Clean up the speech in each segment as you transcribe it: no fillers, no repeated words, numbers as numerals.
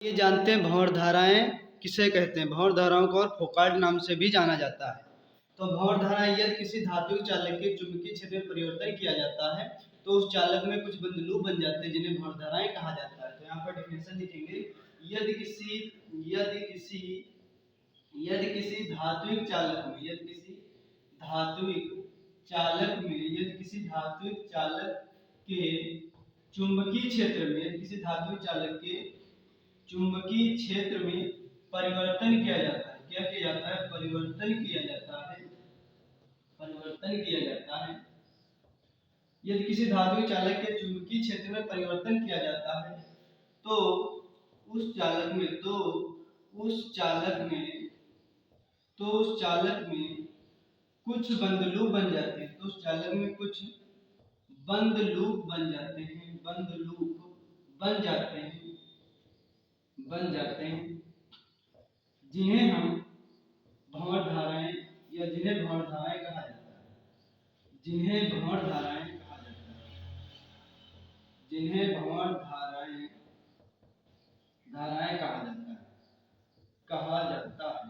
ये जानते हैं भंवर धाराएं किसे कहते हैं। भंवर धाराओं को और फोकार्ड नाम से भी जाना जाता है। तो भंवर धारा यदि किसी धात्विक चालक के चुंबकीय क्षेत्र में परिवर्तन किया जाता है तो उस चालक में कुछ बंद लूप बन जाते हैं जिन्हें भंवर धाराएं कहा जाता है। तो यहाँ पर डेफिनेशन लिखेंगे, यदि किसी धात्विक चालक में यदि किसी धात्विक चालक के चुंबकीय क्षेत्र में चुंबकीय क्षेत्र में परिवर्तन किया जाता है। क्या किया जाता है? परिवर्तन किया जाता है। यदि किसी धात्विक चालक के चुंबकीय क्षेत्र में परिवर्तन किया जाता है तो उस चालक में कुछ बंद लूप बन जाते हैं। जिन्हें हम भंवर धाराएं कहा जाता है। जिन्हें भंवर धाराएं कहा जाता है।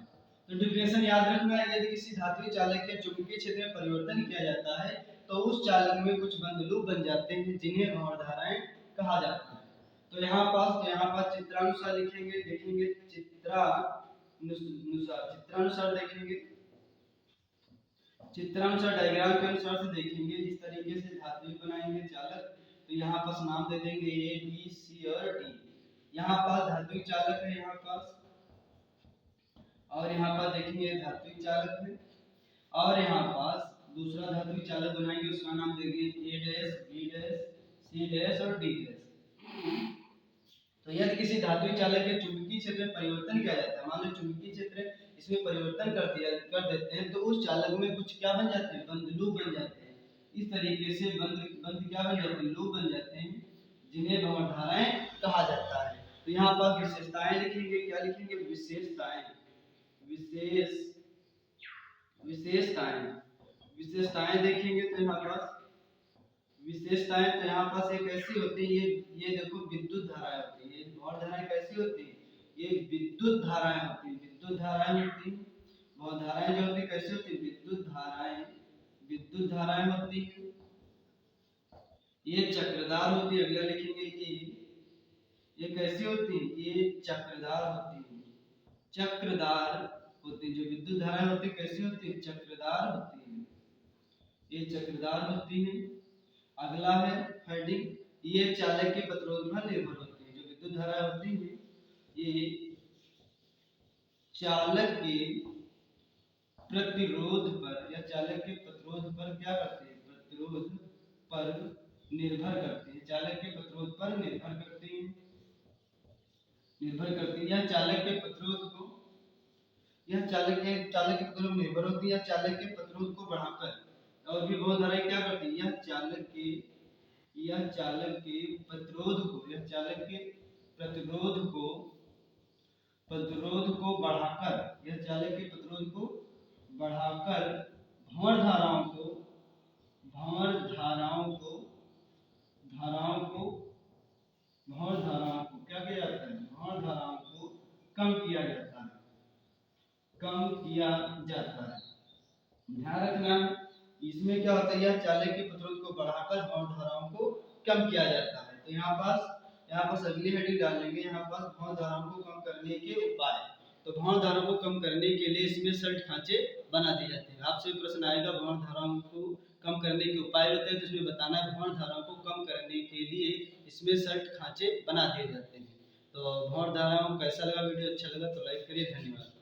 तो डिफिनेशन याद रखना है, यदि किसी धात्विक चालक के चुंबकीय क्षेत्र में परिवर्तन किया जाता है तो उस चालक में कुछ बंद लूप बन जाते हैं जिन्हें भंवर धाराएं कहा जाता है। तो यहाँ पास चित्रानुसार लिखेंगे, देखेंगे चित्रानुसार डायग्राम के अनुसार से देखेंगे। इस तरीके से धात्विक बनाएंगे चालक। तो यहाँ पास नाम दे देंगे ए बी सी और डी। यहाँ पास धात्विक चालक है और यहाँ पास देखेंगे धात्विक चालक है और यहाँ पास दूसरा धात्विक चालक बनाएंगे, उसका नाम देंगे A dash B dash C dash और डी डैश। तो यदि किसी धात्विक चालक के चुंबकीय क्षेत्र में परिवर्तन किया जाता है, मान लो चुंबकीय क्षेत्र इसमें परिवर्तन कर देते हैं तो उस चालक में कुछ क्या बन जाते हैं? बंद लूप बन जाते हैं। इस तरीके से बंद क्या बन जाते हैं? लूप बन जाते हैं जिन्हें भंवर धाराएं कहा जाता है। तो यहाँ पर विशेषताएं लिखेंगे। क्या लिखेंगे? विशेषताएं देखेंगे। तो यहाँ पास एक ऐसी होती है, ये देखो विद्युत धाराएं होती है। भंवर धाराएं कैसी होती है? ये विद्युत धाराएं होती है। भंवर धाराएं जो होती है कैसी होती है? विद्युत धाराएं होती है। ये चक्रदार होती है। अगला लिखेंगे ये कैसी होती है? ये चक्रदार होती है। जो विद्युत धाराएं होती है कैसी होती है? चक्रदार होती है। ये चक्रदार होती है। अगला है हेडिंग, ये चालक के प्रतिरोध पर निर्भर होती है। जो विद्युत धारा होती है ये चालक के प्रतिरोध पर या चालक के प्रतिरोध पर क्या करती है? प्रतिरोध पर निर्भर करती है। चालक के प्रतिरोध पर निर्भर करती है। यह चालक के प्रतिरोध को निर्भर होती है। चालक के प्रतिरोध को बढ़ाकर और भी बहुत धाराएं क्या करती है? यह चालक के प्रतिरोध को बढ़ाकर भंवर धाराओं को क्या किया जाता है? भंवर धाराओं को कम किया जाता है। ध्यान रखना इसमें क्या होता है? यह चालक के प्रतिरोध को बढ़ाकर भंवर धाराओं को कम किया जाता है। तो यहाँ पास अगली हेडिंग डालेंगे। यहाँ पास भंवर धाराओं को कम करने के उपाय। तो भंवर धाराओं को कम करने के लिए इसमें सल्ट खांचे बना दिए जाते हैं। आपसे प्रश्न आएगा भंवर धाराओं को कम करने के उपाय होते हैं, तो इसमें बताना है भंवर धाराओं को कम करने के लिए इसमें सल्ट खांचे बना दिए जाते हैं। तो भंवर धाराओं कैसा लगा वीडियो? अच्छा लगा तो लाइक करिए। धन्यवाद।